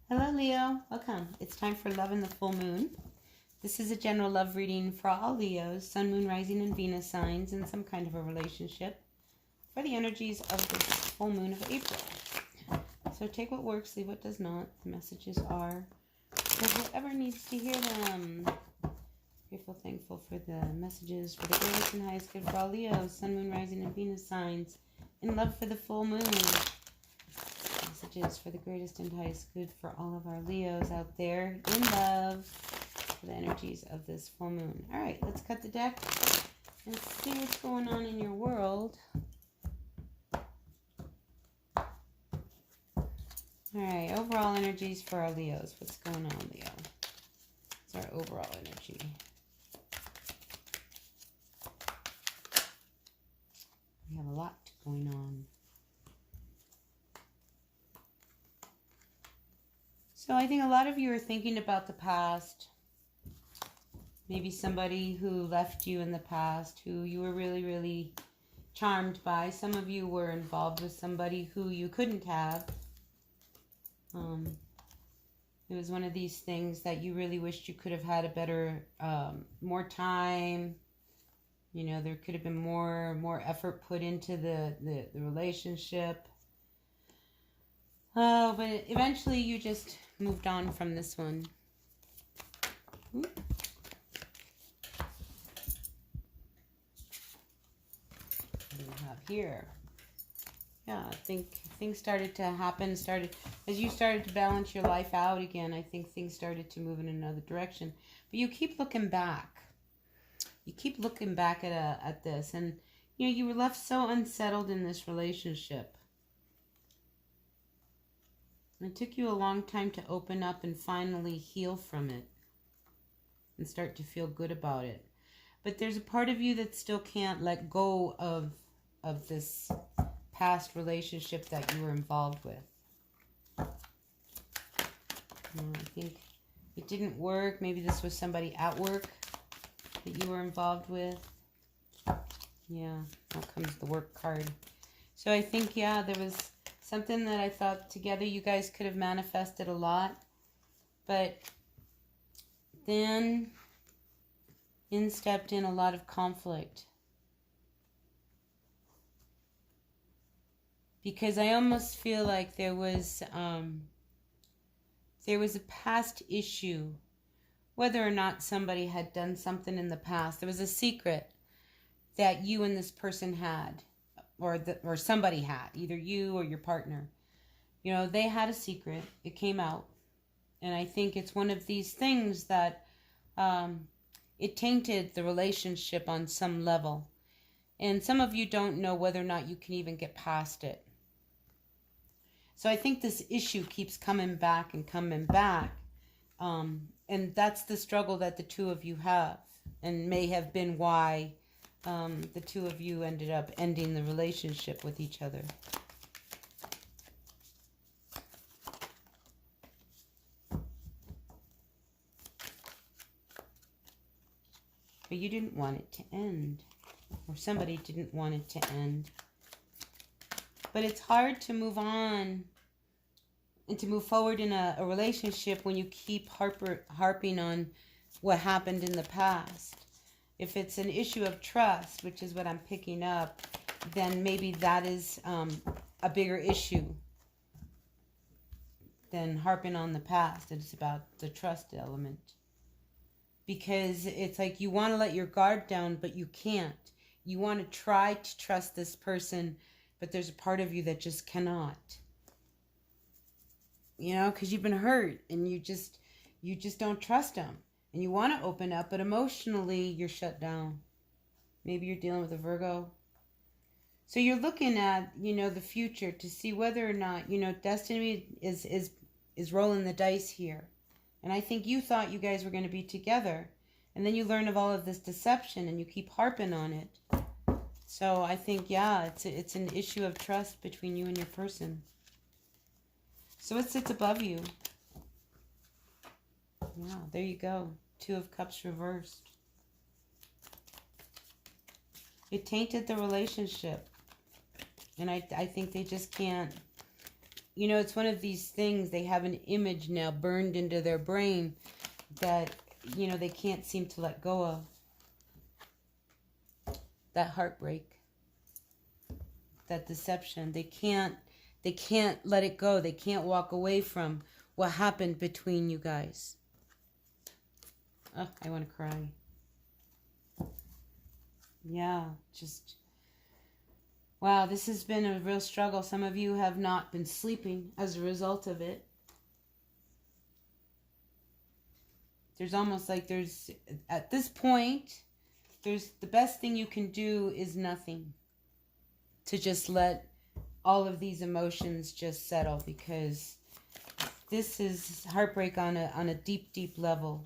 Hello, Leo. Welcome. It's time for Love in the Full Moon. This is a general love reading for all Leos, Sun, Moon, Rising, and Venus signs in some kind of a relationship for the energies of this full moon of April. So take what works, leave what does not. The messages are for whoever needs to hear them. Grateful, thankful for the messages for the greatest and highest good for all Leos, Sun, Moon, Rising, and Venus signs in love for the full moon. Messages for the greatest and highest good for all of our Leos out there in love for the energies of this full moon. All right, let's cut the deck and see what's going on in your world. All right, overall energies for our Leos. What's going on, Leo? What's our overall energy? We have a lot going on. So I think a lot of you are thinking about the past. Maybe somebody who left you in the past, who you were really, really charmed by. Some of you were involved with somebody who you couldn't have. It was one of these things that you really wished you could have had a better, more time. You know, there could have been more effort put into the relationship. Oh, but eventually you just moved on from this one. What do we have here? Yeah, I think things started to happen, as you started to balance your life out again. I think things started to move in another direction. But you keep looking back. You keep looking back at this. And, you know, you were left so unsettled in this relationship. And it took you a long time to open up and finally heal from it. And start to feel good about it. But there's a part of you that still can't let go of this past relationship that you were involved with. I think it didn't work. Maybe this was somebody at work that you were involved with. Yeah, now comes the work card. So I think, yeah, there was something that I thought together you guys could have manifested a lot. But then in stepped in a lot of conflict. Because I almost feel like there was a past issue, whether or not somebody had done something in the past. There was a secret that you and this person had, or somebody had, either you or your partner. You know, they had a secret. It came out. And I think it's one of these things that it tainted the relationship on some level. And some of you don't know whether or not you can even get past it. So I think this issue keeps coming back and coming back. And that's the struggle that the two of you have. And may have been why the two of you ended up ending the relationship with each other. But you didn't want it to end. Or somebody didn't want it to end. But it's hard to move on and to move forward in a relationship when you keep harping on what happened in the past. If it's an issue of trust, which is what I'm picking up, then maybe that is a bigger issue than harping on the past. It's about the trust element. Because it's like you want to let your guard down, but you can't. You want to try to trust this person, but there's a part of you that just cannot. You know, because you've been hurt and you just don't trust them. And you want to open up, but emotionally you're shut down. Maybe you're dealing with a Virgo. So you're looking at, you know, the future to see whether or not, you know, destiny is rolling the dice here. And I think you thought you guys were going to be together. And then you learn of all of this deception and you keep harping on it. So I think, yeah, it's an issue of trust between you and your person. So it sits above you. Yeah, there you go. Two of Cups reversed. It tainted the relationship. And I think they just can't you know, it's one of these things, they have an image now burned into their brain that, you know, they can't seem to let go of. That heartbreak, that deception, they can't let it go. They can't walk away from what happened between you guys. Oh, I want to cry. Yeah, just, wow, this has been a real struggle. Some of you have not been sleeping as a result of it. There's almost like there's, at this point, there's, the best thing you can do is nothing. To just let all of these emotions just settle, because this is heartbreak on a deep, deep level.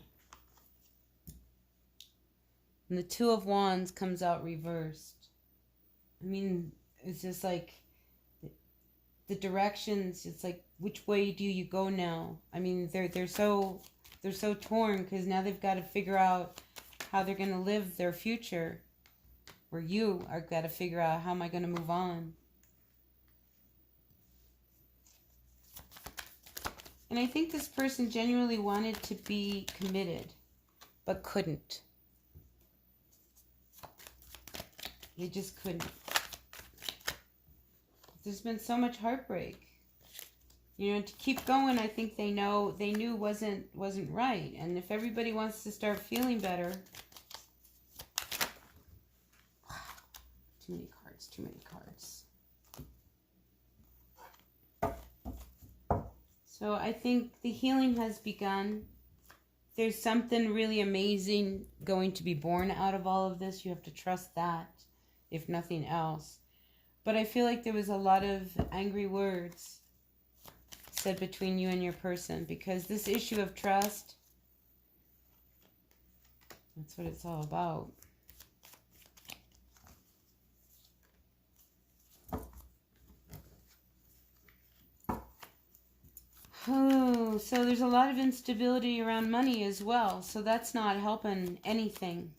And the Two of Wands comes out reversed. I mean, it's just like the directions, it's like, which way do you go now? I mean, they're so torn, because now they've got to figure out how they're going to live their future. Or you are got to figure out, how am I going to move on? And I think this person genuinely wanted to be committed, but couldn't. They just couldn't. There's been so much heartbreak. You know, to keep going, I think they knew wasn't right. And if everybody wants to start feeling better, too many cards. So I think the healing has begun. There's something really amazing going to be born out of all of this. You have to trust that, if nothing else. But I feel like there was a lot of angry words said between you and your person, because this issue of trust, that's what it's all about. Oh, so there's a lot of instability around money as well. So that's not helping anything.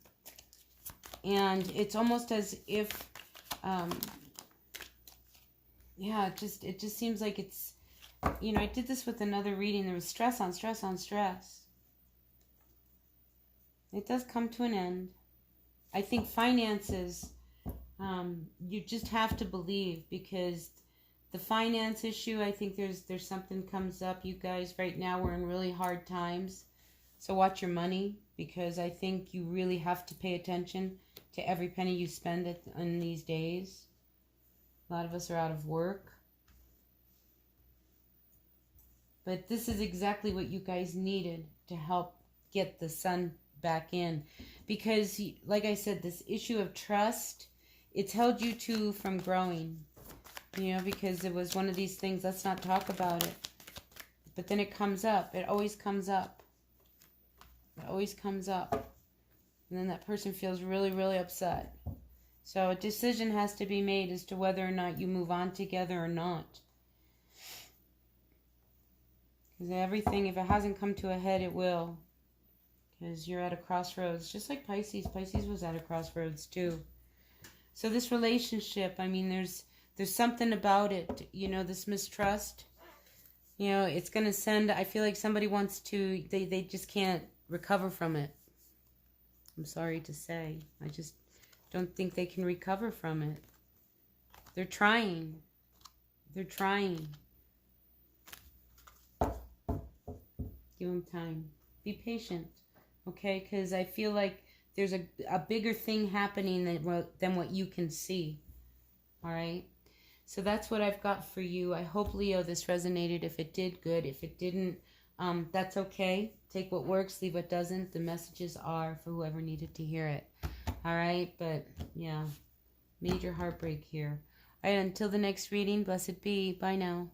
And it's almost as if, yeah, it just seems like it's, you know, I did this with another reading. There was stress on stress on stress. It does come to an end. I think finances, you just have to believe, because the finance issue, I think there's something comes up. You guys, right now, we're in really hard times. So watch your money, because I think you really have to pay attention to every penny you spend in these days. A lot of us are out of work. But this is exactly what you guys needed to help get the sun back in. Because, like I said, this issue of trust, it's held you two from growing. You know, because it was one of these things, let's not talk about it. But then it comes up. It always comes up. It always comes up. And then that person feels really, really upset. So a decision has to be made as to whether or not you move on together or not. Because everything, if it hasn't come to a head, it will. Because you're at a crossroads. Just like Pisces. Pisces was at a crossroads too. So this relationship, I mean, there's something about it, you know, this mistrust, you know, it's going to send, I feel like somebody wants to, they just can't recover from it. I'm sorry to say. I just don't think they can recover from it. They're trying. They're trying. Give them time. Be patient, okay? Because I feel like there's a bigger thing happening than what you can see, all right? So that's what I've got for you. I hope, Leo, this resonated. If it did, good. If it didn't, that's okay. Take what works, leave what doesn't. The messages are for whoever needed to hear it. All right? But, yeah, major heartbreak here. All right, until the next reading, blessed be. Bye now.